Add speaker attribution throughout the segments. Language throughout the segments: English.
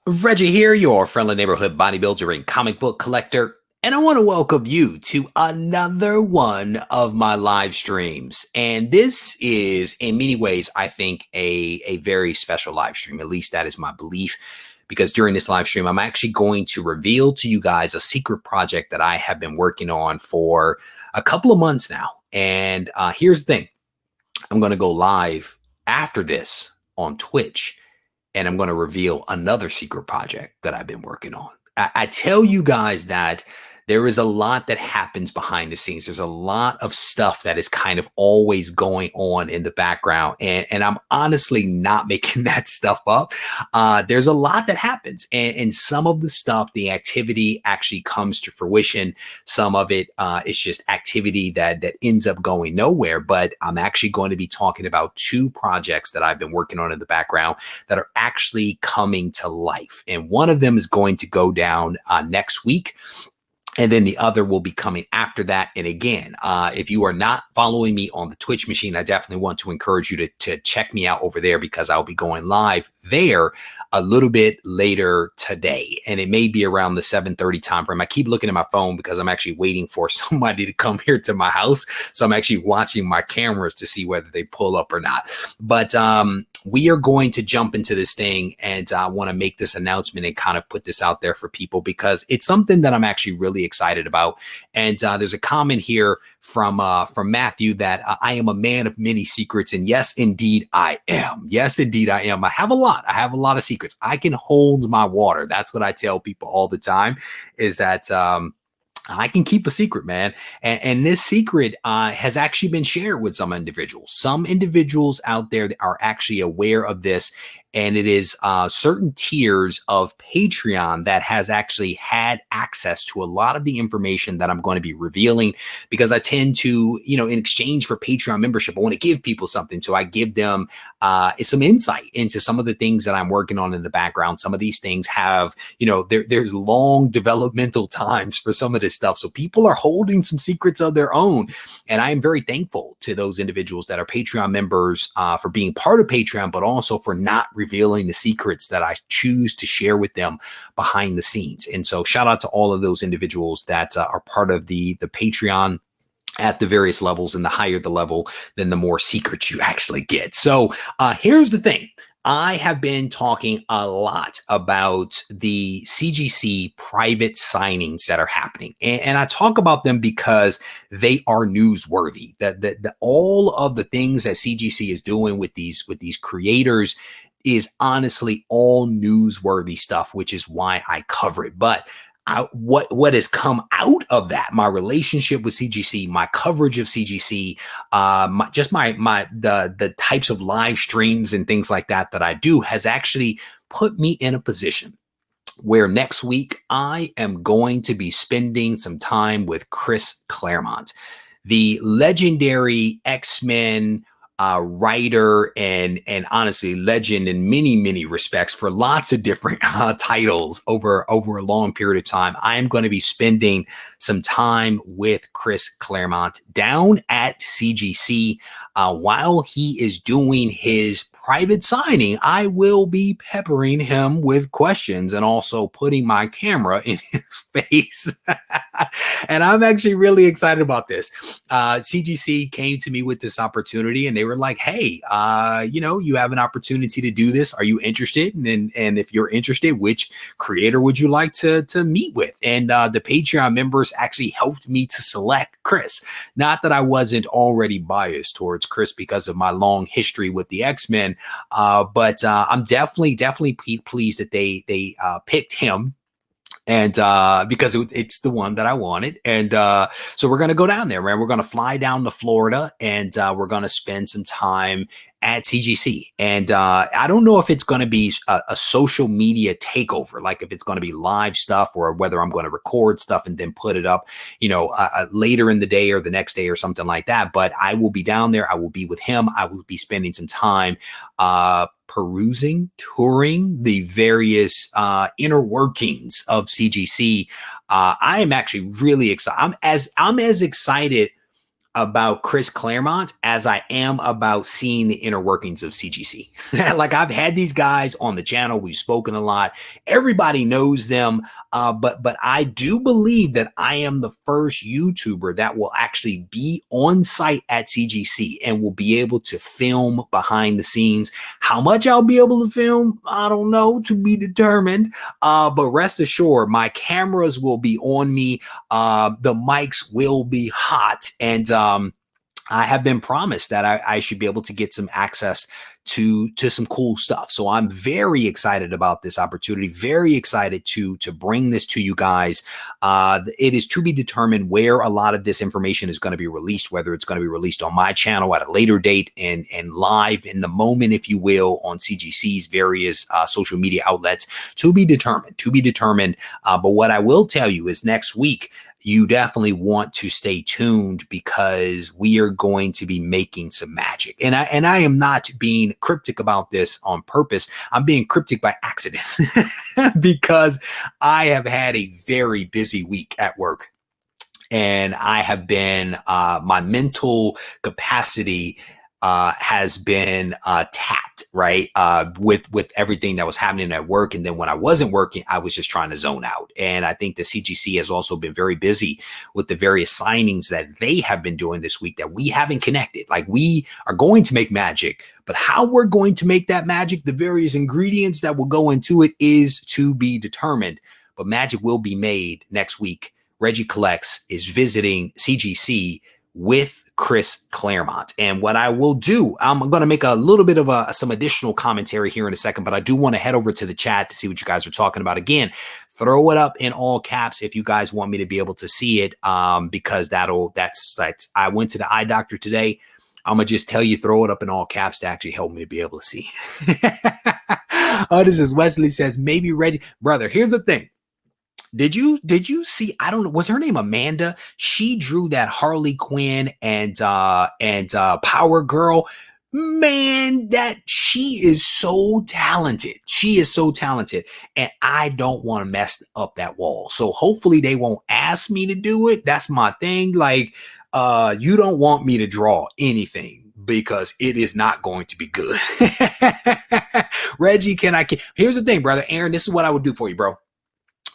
Speaker 1: Reggie here, your friendly neighborhood bodybuilder and comic book collector, and I want to welcome you to another one of my live streams. And this is, in many ways, I think, a very special live stream. At least that is my belief, because during this live stream, I'm actually going to reveal to you guys a secret project that I have been working on for a couple of months now. And here's the thing. I'm going to go live after this on Twitch, and I'm going to reveal another secret project that I've been working on. I tell you guys that there is a lot that happens behind the scenes. There's a lot of stuff that is kind of always going on in the background. And I'm honestly not making that stuff up. There's a lot that happens. And some of the stuff, the activity actually comes to fruition. Some of it is just activity that ends up going nowhere. But I'm actually going to be talking about two projects that I've been working on in the background that are actually coming to life. And one of them is going to go down next week. And then the other will be coming after that. And again, if you are not following me on the Twitch machine, I definitely want to encourage you to check me out over there, because I'll be going live there a little bit later today. And it may be around the 7:30 time frame. I keep looking at my phone because I'm actually waiting for somebody to come here to my house. So I'm actually watching my cameras to see whether they pull up or not. But we are going to jump into this thing, and I want to make this announcement and kind of put this out there for people, because it's something that I'm actually really excited about. And there's a comment here from Matthew that I am a man of many secrets. And yes, indeed, I am. Yes, indeed, I am. I have a lot. I have a lot of secrets. I can hold my water. That's what I tell people all the time, is that I can keep a secret, man. And this secret has actually been shared with some individuals. Some individuals out there that are actually aware of this. And it is certain tiers of Patreon that has actually had access to a lot of the information that I'm going to be revealing, because I tend to, in exchange for Patreon membership, I want to give people something. So I give them some insight into some of the things that I'm working on in the background. Some of these things have, there's long developmental times for some of this stuff. So people are holding some secrets of their own. And I am very thankful to those individuals that are Patreon members for being part of Patreon, but also for not revealing the secrets that I choose to share with them behind the scenes. And so shout out to all of those individuals that are part of the Patreon at the various levels. And the higher the level, then the more secrets you actually get. So here's the thing. I have been talking a lot about the CGC private signings that are happening. And I talk about them because they are newsworthy. That all of the things that CGC is doing with these creators is honestly all newsworthy stuff, which is why I cover it. But what has come out of that, my relationship with CGC, my coverage of CGC, the types of live streams and things like that I do, has actually put me in a position where next week I am going to be spending some time with Chris Claremont, the legendary X-Men writer and honestly legend in many respects for lots of different titles over a long period of time. I am going to be spending some time with Chris Claremont down at CGC while he is doing his private signing. I will be peppering him with questions and also putting my camera in his face. And I'm actually really excited about this. CGC came to me with this opportunity, and they were like, hey, you have an opportunity to do this. Are you interested? And if you're interested, which creator would you like to meet with? And the Patreon members actually helped me to select Chris. Not that I wasn't already biased towards Chris because of my long history with the X-Men, but I'm definitely pleased that they picked him. And because it's the one that I wanted. And so we're going to go down there, man. We're going to fly down to Florida, and we're going to spend some time at CGC. And I don't know if it's going to be a social media takeover, like if it's going to be live stuff, or whether I'm going to record stuff and then put it up, later in the day or the next day or something like that. But I will be down there. I will be with him. I will be spending some time touring the various inner workings of CGC. I am actually really excited. I'm as excited about Chris Claremont as I am about seeing the inner workings of CGC. Like, I've had these guys on the channel. We've spoken a lot. Everybody knows them. But I do believe that I am the first YouTuber that will actually be on site at CGC and will be able to film behind the scenes. How much I'll be able to film, I don't know, to be determined. But rest assured, my cameras will be on me. The mics will be hot, and I have been promised that I should be able to get some access to some cool stuff. So I'm very excited about this opportunity, very excited to bring this to you guys. It is to be determined where a lot of this information is going to be released, whether it's going to be released on my channel at a later date and live in the moment, if you will, on CGC's various social media outlets, to be determined. But what I will tell you is next week, you definitely want to stay tuned, because we are going to be making some magic. And I am not being cryptic about this on purpose. I'm being cryptic by accident because I have had a very busy week at work. And I have been, my mental capacity has been tapped, right? With everything that was happening at work. And then when I wasn't working, I was just trying to zone out. And I think the CGC has also been very busy with the various signings that they have been doing this week that we haven't connected. Like, we are going to make magic, but how we're going to make that magic, the various ingredients that will go into it, is to be determined. But magic will be made next week. Regie Collects is visiting CGC with Chris Claremont. And what I will do, I'm going to make a little bit of some additional commentary here in a second, but I do want to head over to the chat to see what you guys are talking about. Again, throw it up in all caps if you guys want me to be able to see it, because that's I went to the eye doctor today. I'm going to just tell you, throw it up in all caps to actually help me to be able to see. Oh, this is Wesley says, maybe Regie. Brother, here's the thing. Did you see, I don't know, was her name Amanda? She drew that Harley Quinn and Power Girl. Man, that she is so talented. She is so talented. And I don't want to mess up that wall. So hopefully they won't ask me to do it. That's my thing. Like, you don't want me to draw anything, because it is not going to be good. Reggie, here's the thing, brother Aaron, this is what I would do for you, bro.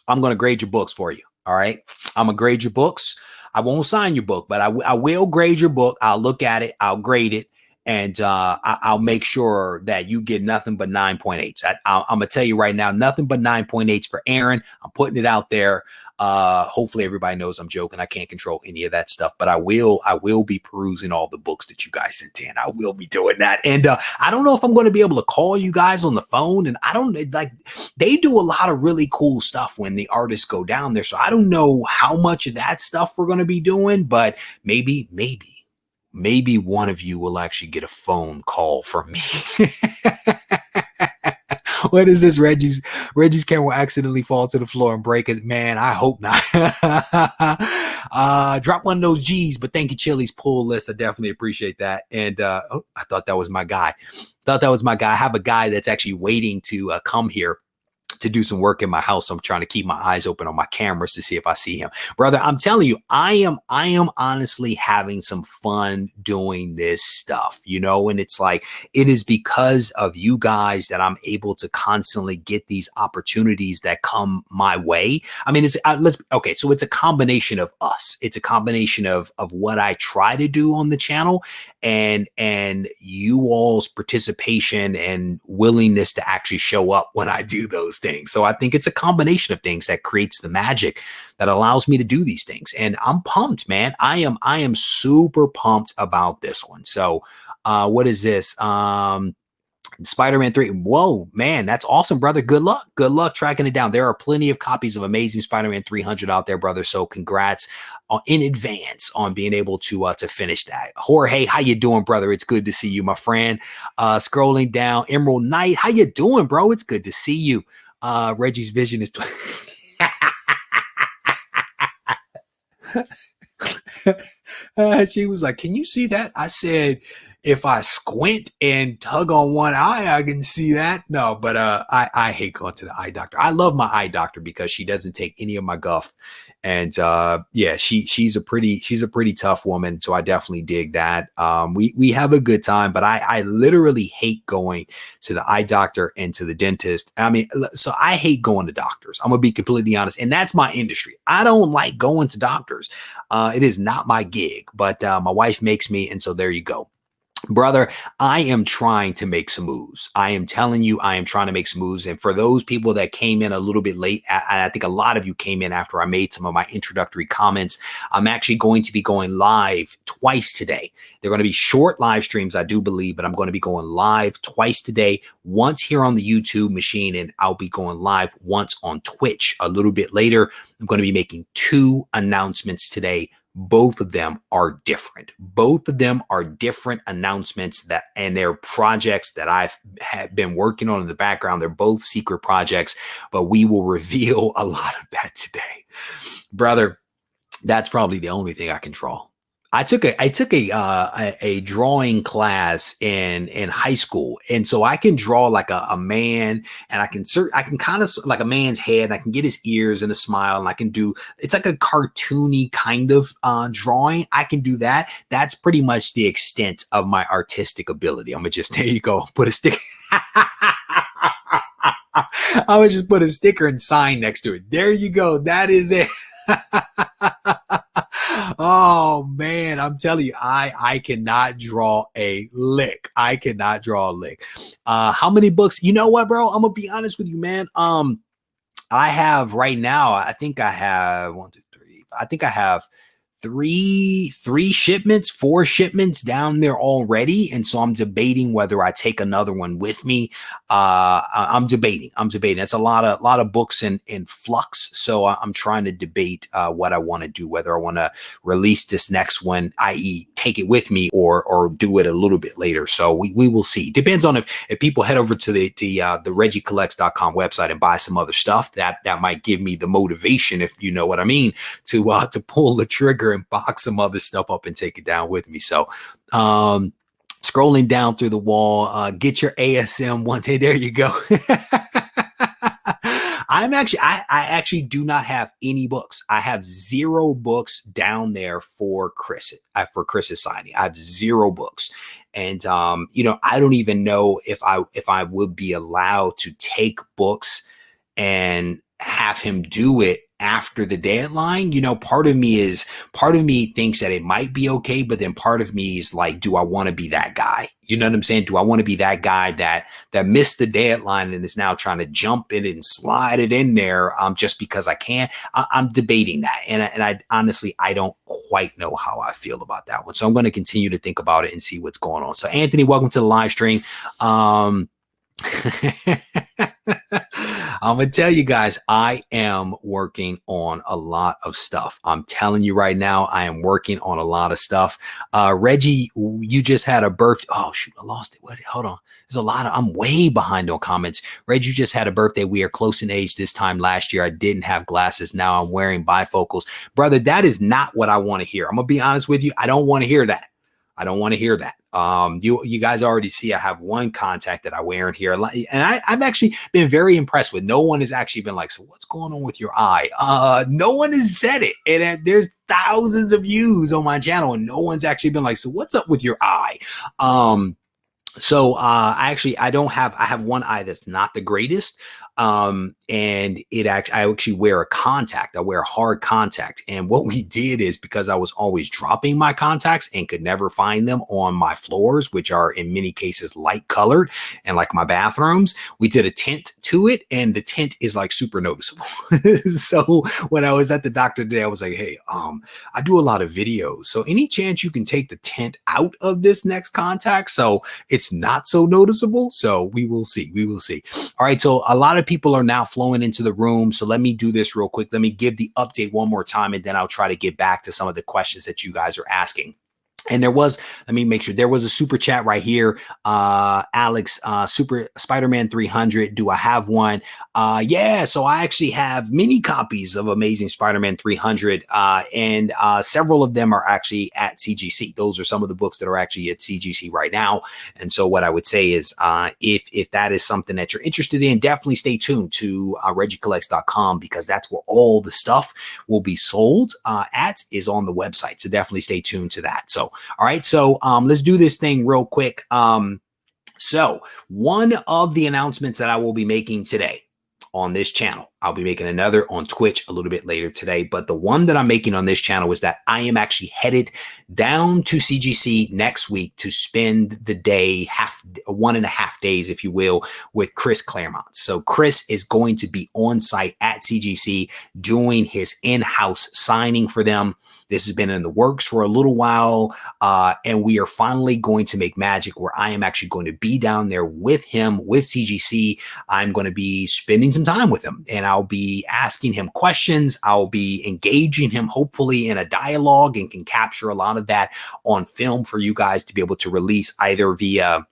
Speaker 1: I'm going to grade your books for you. All right. I'm going to grade your books. I won't sign your book, but I will grade your book. I'll look at it. I'll grade it. And I'll make sure that you get nothing but 9.8s. I'm going to tell you right now, nothing but 9.8s for Aaron. I'm putting it out there. Hopefully everybody knows I'm joking. I can't control any of that stuff, but I will be perusing all the books that you guys sent in. I will be doing that. And I don't know if I'm going to be able to call you guys on the phone. And I don't, like, they do a lot of really cool stuff when the artists go down there. So I don't know how much of that stuff we're going to be doing, but maybe one of you will actually get a phone call from me. What is this? Reggie's camera will accidentally fall to the floor and break it. Man, I hope not. Drop one of those G's, but thank you, Chili's pull list. I definitely appreciate that. And oh, I thought that was my guy. I have a guy that's actually waiting to come here to do some work in my house. So I'm trying to keep my eyes open on my cameras to see if I see him. Brother, I'm telling you, I am honestly having some fun doing this stuff, you know, and it's like, it is because of you guys that I'm able to constantly get these opportunities that come my way. I mean, okay. So it's a combination of us. It's a combination of what I try to do on the channel and you all's participation and willingness to actually show up when I do those things. So I think it's a combination of things that creates the magic that allows me to do these things. And I'm pumped, man. I am super pumped about this one. So what is this? Spider-Man 3. Whoa, man, that's awesome, brother. Good luck tracking it down. There are plenty of copies of Amazing Spider-Man 300 out there, brother. So congrats in advance on being able to finish that. Jorge, how you doing, brother? It's good to see you, my friend. Scrolling down, Emerald Knight, how you doing, bro? It's good to see you. Reggie's vision is she was like, can you see that? I said, if I squint and tug on one eye, I can see that. No, but I hate going to the eye doctor. I love my eye doctor because she doesn't take any of my guff. And yeah, she's a pretty tough woman. So I definitely dig that. We have a good time, but I literally hate going to the eye doctor and to the dentist. I mean, so I hate going to doctors. I'm gonna be completely honest. And that's my industry. I don't like going to doctors. It is not my gig, but my wife makes me. And so there you go. Brother, I am trying to make some moves. I am telling you, I am trying to make some moves. And for those people that came in a little bit late, I think a lot of you came in after I made some of my introductory comments. I'm actually going to be going live twice today. They're going to be short live streams, I do believe, but I'm going to be going live twice today, once here on the YouTube machine, and I'll be going live once on Twitch a little bit later. I'm going to be making 2 announcements today. Both of them are different. Both of them are different announcements and they're projects that I've been working on in the background. They're both secret projects, but we will reveal a lot of that today. Brother, that's probably the only thing I can draw. I took a drawing class in high school, and so I can draw like a man, and I can kind of like a man's head, and I can get his ears and a smile, and I can do, it's like a cartoony kind of drawing. I can do that. That's pretty much the extent of my artistic ability. I'm gonna just, there you go, put a stick. I would just put a sticker and sign next to it. There you go. That is it. Oh man, I'm telling you, I cannot draw a lick. I cannot draw a lick. How many books? You know what, bro? I'm gonna be honest with you, man. I have right now, I think I have 1, 2, 3. I think I have three shipments, 4 shipments down there already. And so I'm debating whether I take another one with me. I'm debating. That's a lot of books in flux. So I'm trying to debate what I want to do, whether I want to release this next one, i.e. take it with me, or do it a little bit later. So we will see. Depends on if people head over to the RegieCollects.com website and buy some other stuff, that might give me the motivation, if you know what I mean, to pull the trigger and box some other stuff up and take it down with me. So scrolling down through the wall, get your ASM one day. There you go. I actually do not have any books. I have 0 books down there for Chris's signing. I have 0 books. And I don't even know if I would be allowed to take books and have him do it after the deadline. Part of me thinks that it might be okay, but then part of me is like, do I want to be that guy? You know what I'm saying? Do I want to be that guy that missed the deadline and is now trying to jump in and slide it in there just because I can? I'm debating that. And I honestly, I don't quite know how I feel about that one. So I'm going to continue to think about it and see what's going on. So Anthony, welcome to the live stream. I'm going to tell you guys, I am working on a lot of stuff. I'm telling you right now, I am working on a lot of stuff. Regie, you just had a birthday. Oh, shoot, I lost it. Hold on. There's a lot I'm way behind on comments. Reggie, you just had a birthday. We are close in age. This time last year, I didn't have glasses. Now I'm wearing bifocals. Brother, that is not what I want to hear. I'm going to be honest with you. I don't want to hear that. I don't want to hear that. You guys already see I have one contact that I wear in here, and I've actually been very impressed with. No one has actually been like, so what's going on with your eye? No one has said it, and there's thousands of views on my channel, and no one's actually been like, so what's up with your eye? So I have one eye that's not the greatest. And I actually wear a contact. I wear a hard contact. And what we did is, because I was always dropping my contacts and could never find them on my floors, which are in many cases light colored, and like my bathrooms, we did a tint to it, and the tint is like super noticeable. So when I was at the doctor today, I was like, hey, I do a lot of videos. So any chance you can take the tint out of this next contact so it's not so noticeable? So we will see. We will see. All right. So a lot of people are now flowing into the room. So let me do this real quick. Let me give the update one more time, and then I'll try to get back to some of the questions that you guys are asking. And there was, let me make sure, there was a super chat right here. Alex, Super Spider-Man 300. Do I have one? Yeah, so I actually have many copies of Amazing Spider-Man 300, and several of them are actually at CGC. Those are some of the books that are actually at CGC right now. And so what I would say is, if that is something that you're interested in, definitely stay tuned to regiecollects.com, because that's where all the stuff will be sold at, is on the website. So definitely stay tuned to that. So all right, so let's do this thing real quick. So one of the announcements that I will be making today on this channel, I'll be making another on Twitch a little bit later today, but the one that I'm making on this channel is that I am actually headed down to CGC next week to spend the day, 1.5 days, if you will, with Chris Claremont. So Chris is going to be on site at CGC doing his in-house signing for them. This has been in the works for a little while, and we are finally going to make magic where I am actually going to be down there with him, with CGC. I'm going to be spending some time with him, and I'll be asking him questions. I'll be engaging him, hopefully, in a dialogue, and can capture a lot of that on film for you guys to be able to release either via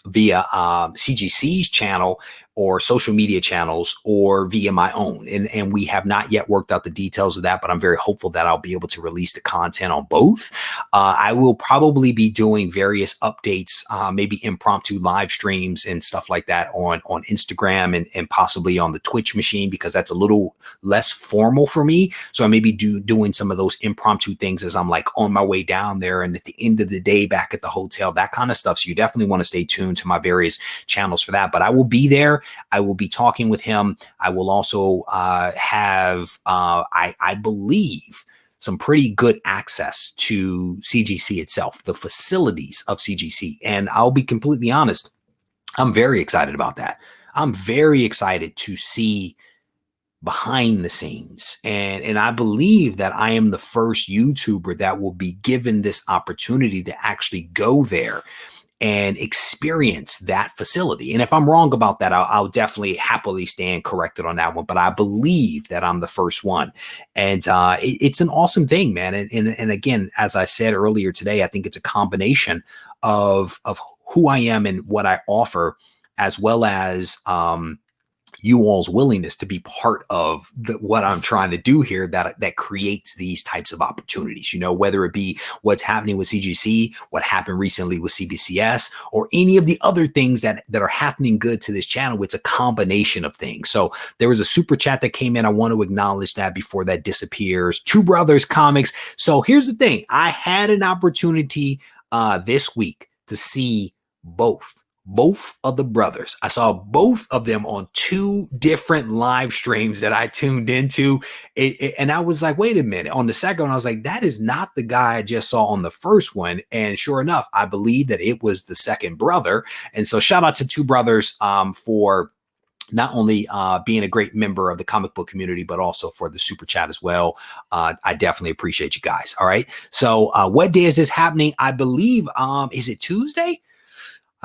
Speaker 1: CGC's channel or social media channels, or via my own. And we have not yet worked out the details of that, but I'm very hopeful that I'll be able to release the content on both. I will probably be doing various updates, maybe impromptu live streams and stuff like that on Instagram, and possibly on the Twitch machine, because that's a little less formal for me. So I may be doing some of those impromptu things as I'm like on my way down there, and at the end of the day back at the hotel, that kind of stuff. So you definitely want to stay tuned to my various channels for that. But I will be there. I will be talking with him. I will also have, I believe, some pretty good access to CGC itself, the facilities of CGC. And I'll be completely honest, I'm very excited about that. I'm very excited to see behind the scenes. And I believe that I am the first YouTuber that will be given this opportunity to actually go there and experience that facility. And if I'm wrong about that, I'll definitely happily stand corrected on that one. But I believe that I'm the first one. And it's an awesome thing, man. And again, as I said earlier today, I think it's a combination of who I am and what I offer, as well as you all's willingness to be part of what I'm trying to do here, that creates these types of opportunities, you know, whether it be what's happening with CGC, what happened recently with CBCS, or any of the other things that are happening good to this channel. It's a combination of things. So there was a super chat that came in. I want to acknowledge that before that disappears. Two Brothers Comics. So here's the thing. I had an opportunity this week to see both of the brothers. I saw both of them on two different live streams that I tuned into. And I was like, wait a minute. On the second one, I was like, that is not the guy I just saw on the first one. And sure enough, I believe that it was the second brother. And so shout out to Two Brothers for not only being a great member of the comic book community, but also for the super chat as well. I definitely appreciate you guys. All right. So what day is this happening? I believe, is it Tuesday?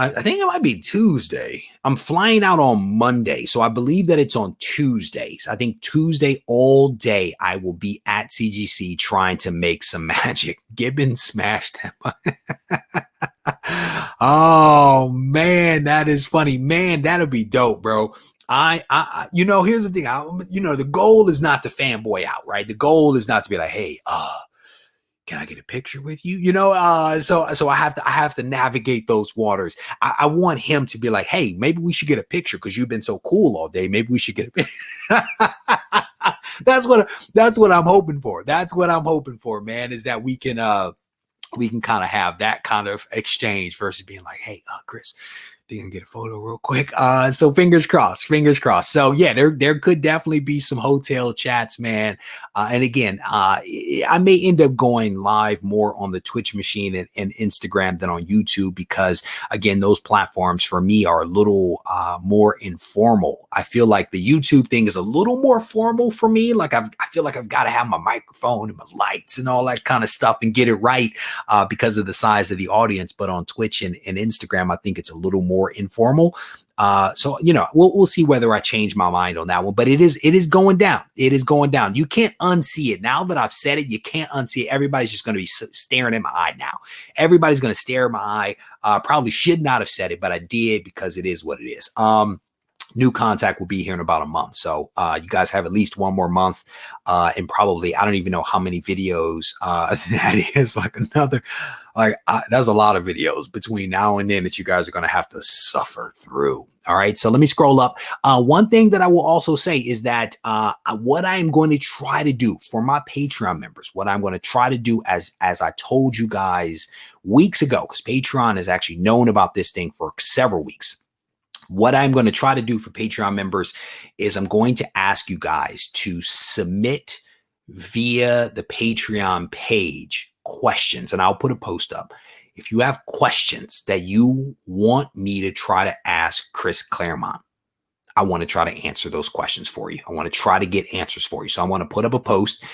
Speaker 1: I think it might be Tuesday. I'm flying out on Monday, so I believe that it's on Tuesdays. I think Tuesday all day I will be at CGC trying to make some magic. Gibbon smashed him. Oh man, that is funny. Man, that'll be dope, bro. You know, here's the thing. You know, the goal is not to fanboy out, right? The goal is not to be like, hey, can I get a picture with you? You know, so I have to navigate those waters. I want him to be like, hey, maybe we should get a picture because you've been so cool all day. Maybe we should get a picture. That's what I'm hoping for. That's what I'm hoping for, man, is that we can kind of have that kind of exchange versus being like, hey, Chris, think I can get a photo real quick. So fingers crossed, fingers crossed. So yeah, there could definitely be some hotel chats, man. And again, I may end up going live more on the Twitch machine and Instagram than on YouTube, because again, those platforms for me are a little more informal. I feel like the YouTube thing is a little more formal for me. Like I feel like I've got to have my microphone and my lights and all that kind of stuff and get it right because of the size of the audience. But on Twitch and Instagram, I think it's a little more informal. So, you know, we'll see whether I change my mind on that one, but it is going down. It is going down. You can't unsee it. Now that I've said it, you can't unsee it. Everybody's just going to be staring at my eye now. Everybody's going to stare at my eye. Probably should not have said it, but I did because it is what it is. New contact will be here in about a month. So you guys have at least one more month and probably, I don't even know how many videos that is, like another, that's a lot of videos between now and then that you guys are going to have to suffer through. All right. So let me scroll up. One thing that I will also say is that what I am going to try to do for my Patreon members, what I'm going to try to do as I told you guys weeks ago, because Patreon has actually known about this thing for several weeks. What I'm going to try to do for Patreon members is I'm going to ask you guys to submit via the Patreon page questions, and I'll put a post up. If you have questions that you want me to try to ask Chris Claremont, I want to try to answer those questions for you. I want to try to get answers for you. So I want to put up a post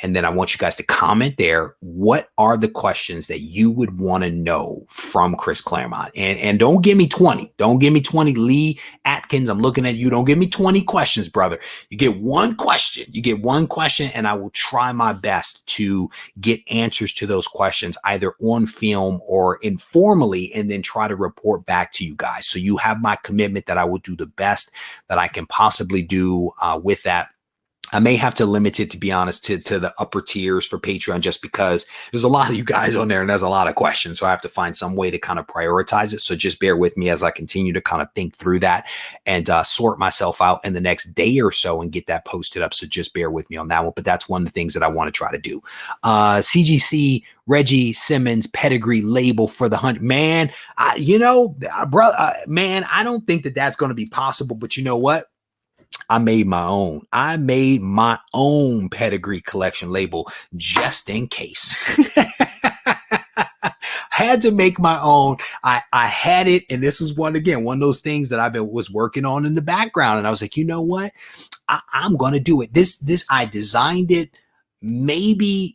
Speaker 1: and then I want you guys to comment there. What are the questions that you would want to know from Chris Claremont? And don't give me 20. Don't give me 20. Lee Atkins, I'm looking at you. Don't give me 20 questions, brother. You get one question. You get one question and I will try my best to get answers to those questions either on film or informally and then try to report back to you guys. So you have my commitment that I will do the best that I can possibly do with that. I may have to limit it, to be honest, to the upper tiers for Patreon, just because there's a lot of you guys on there and there's a lot of questions. So I have to find some way to kind of prioritize it. So just bear with me as I continue to kind of think through that and sort myself out in the next day or so and get that posted up. So just bear with me on that one. But that's one of the things that I want to try to do. CGC Regie Simmons pedigree label for the hunt. Man, man, I don't think that that's going to be possible. But you know what? I made my own. I made my own pedigree collection label just in case. Had to make my own. I had it, and this is one of those things that was working on in the background, and I was like, you know what? I'm gonna do it. This I designed it maybe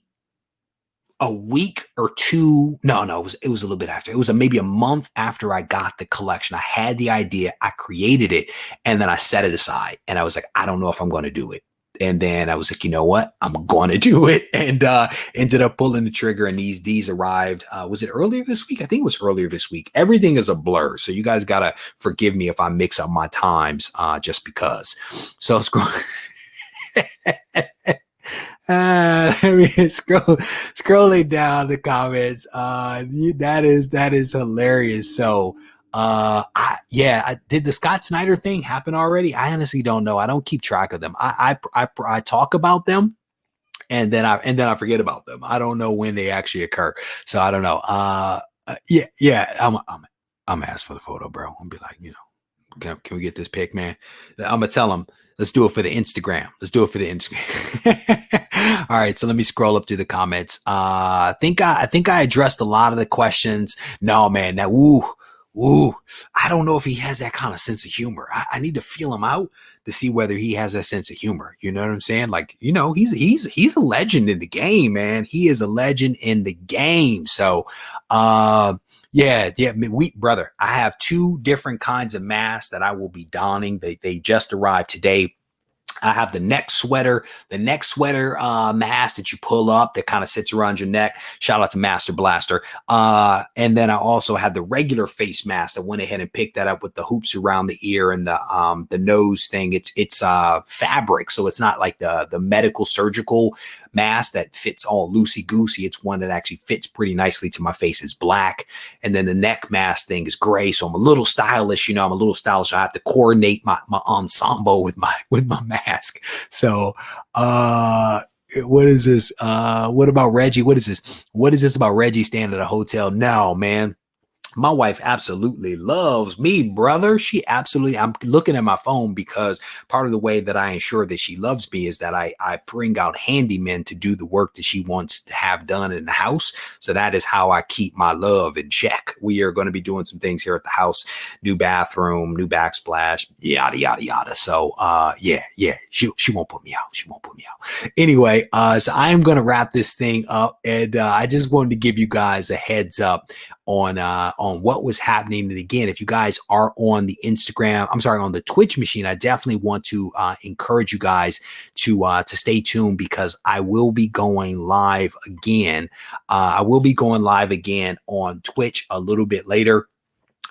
Speaker 1: a week or two. No, it was a little bit after. It was maybe a month after I got the collection. I had the idea, I created it, and then I set it aside. And I was like, I don't know if I'm going to do it. And then I was like, you know what? I'm going to do it. And ended up pulling the trigger. And these arrived. Was it earlier this week? I think it was earlier this week. Everything is a blur. So you guys got to forgive me if I mix up my times just because. So scrolling down the comments. That is hilarious. So I did the Scott Snyder thing happen already? I honestly don't know. I don't keep track of them. I talk about them and then I forget about them. I don't know when they actually occur. So I don't know. Yeah. I'm ask for the photo, bro. I'm be like, can we get this pic, man? I'm gonna tell him, let's do it for the Instagram. All right. So let me scroll up through the comments. I think I addressed a lot of the questions. No, man. Now, I don't know if he has that kind of sense of humor. I need to feel him out to see whether he has that sense of humor. You know what I'm saying? Like, he's a legend in the game, man. He is a legend in the game. So, yeah, brother, I have 2 different kinds of masks that I will be donning. They just arrived today. I have the neck sweater mask that you pull up that kind of sits around your neck. Shout out to Master Blaster. And then I also had the regular face mask. I went ahead and picked that up with the hoops around the ear and the nose thing. It's fabric, so it's not like the medical surgical mask that fits all loosey goosey. It's one that actually fits pretty nicely to my face. It's black, and then the neck mask thing is gray. So I'm a little stylish. I have to coordinate my ensemble with my mask. So what is this? What about Regie? What is this? What is this about Regie staying at a hotel? No, man. My wife absolutely loves me, brother. I'm looking at my phone because part of the way that I ensure that she loves me is that I bring out handymen to do the work that she wants to have done in the house. So that is how I keep my love in check. We are going to be doing some things here at the house, new bathroom, new backsplash, yada, yada, yada. So, yeah, she won't put me out. She won't put me out. Anyway, so I am going to wrap this thing up, and I just wanted to give you guys a heads up on what was happening. And again, if you guys are on the on the Twitch machine, I definitely want to encourage you guys to stay tuned, because I will be going live again. I will be going live again on Twitch a little bit later.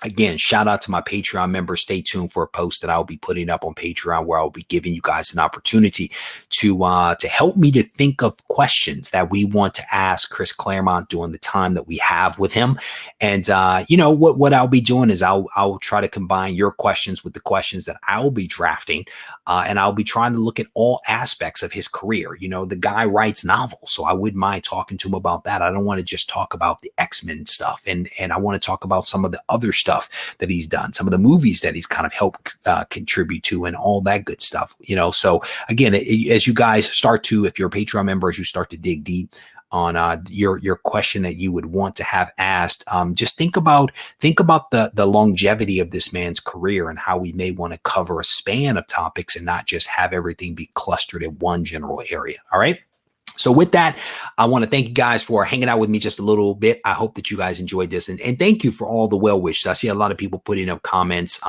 Speaker 1: Again, shout out to my Patreon members. Stay tuned for a post that I'll be putting up on Patreon, where I'll be giving you guys an opportunity to help me to think of questions that we want to ask Chris Claremont during the time that we have with him. And you know what I'll be doing is I'll try to combine your questions with the questions that I'll be drafting, and I'll be trying to look at all aspects of his career. You know, the guy writes novels, so I wouldn't mind talking to him about that. I don't want to just talk about the X-Men stuff, and I want to talk about some of the other stuff that he's done, some of the movies that he's kind of helped contribute to, and all that good stuff, you know. So again, as you guys start to, if you're a Patreon member, as you start to dig deep on your question that you would want to have asked, just think about the longevity of this man's career, and how we may want to cover a span of topics and not just have everything be clustered in one general area. All right. So with that, I want to thank you guys for hanging out with me just a little bit. I hope that you guys enjoyed this, and thank you for all the well wishes. I see a lot of people putting up comments,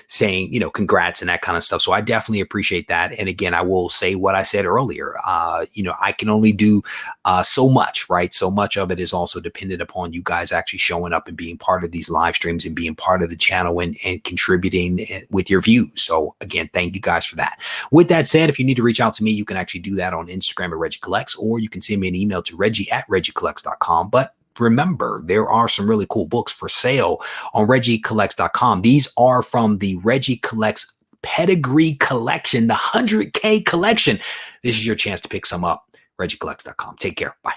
Speaker 1: saying, congrats and that kind of stuff. So I definitely appreciate that. And again, I will say what I said earlier. I can only do so much, right? So much of it is also dependent upon you guys actually showing up and being part of these live streams and being part of the channel and contributing with your views. So again, thank you guys for that. With that said, if you need to reach out to me, you can actually do that on Instagram at Regie Collects, or you can send me an email to Regie@RegieCollects.com. But remember, there are some really cool books for sale on RegieCollects.com. These are from the Regie Collects Pedigree Collection, the 100K collection. This is your chance to pick some up. RegieCollects.com. Take care. Bye.